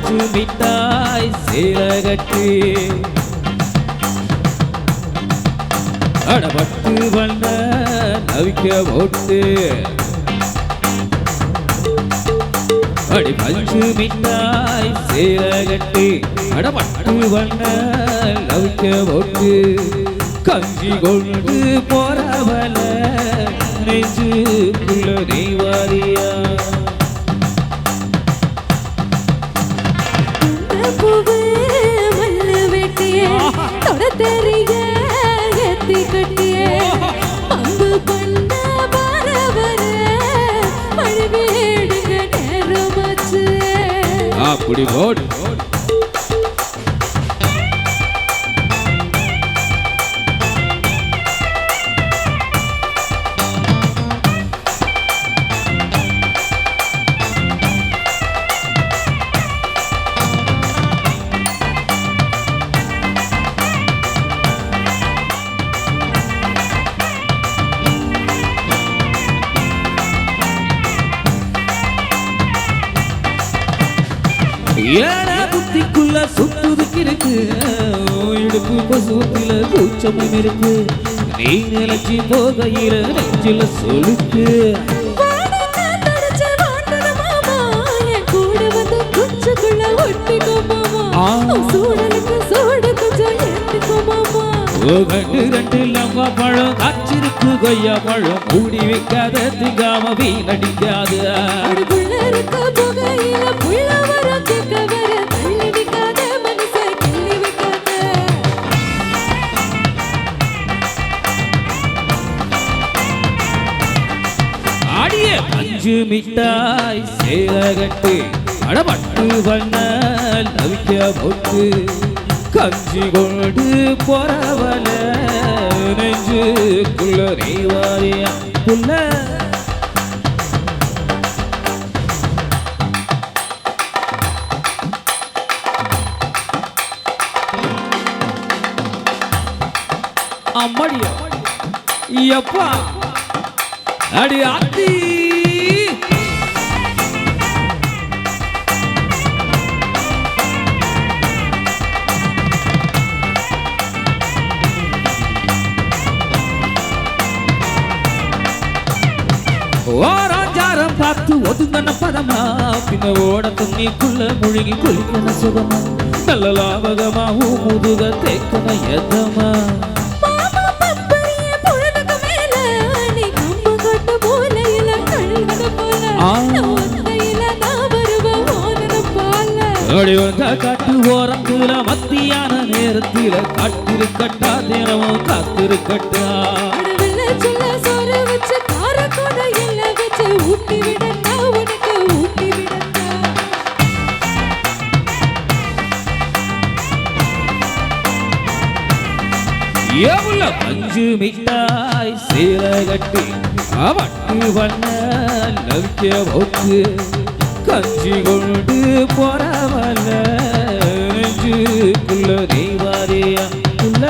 பஞ்சு மிட்டாய் சேலகட்டி அடபட்டு வண்ண நவிக்க போட்டு அடி பஞ்சு மிட்டாய் சேலகட்டி அடபட்டு வண்ண நவிக்க போட்டு கஞ்சி கொண்டு போறவல நெஞ்சுக்குள்ள நீ வாரியா அப்படி போடு ஏன புத்திக்குள்ள சுத்துதுக்கு இருக்கு இடுப்பு பசுவத்தில கூச்சமும் இருக்கு நீ நிலச்சி போகையில நெஞ்சில சொல்லுக்கு கண்டு ரெண்டு லம்பா பழம் காய்ச்சிருக்கு கொய்யா பழம் மூடி வைக்காத திங்காம வீணடிக்காது பஞ்சு மிட்டாய் சேலகட்டி அடபட்டு வண்ண நவிக்க போட்டு கஞ்சி கொண்டு போறவல நெஞ்சுக்குள்ள நீ வாரியா புள்ள அம்மாடியா எப்பா அடி ஆத்தி ஓராஞ்சாரம் பார்த்து ஒதுங்கன பதமா பின்ன ஓட தண்ணிக்குள்ள முழுகி குளிக்கன சுகமா நல்ல லாபகமாவும் முதுக தேக்கன எதமா காட்டு ஓரத்துல மத்தியான நேரத்தில காட்டிருக்கட்டா தினமும் காத்திருக்கட்டா எவ்வளவு பஞ்சு மிட்டாய் சேலகட்டி அவட்டு வண்ண நவிக்க போக்கு கஞ்சி கொண்டு போறவல நெஞ்சுக்குள்ள நீ வாரியா புள்ள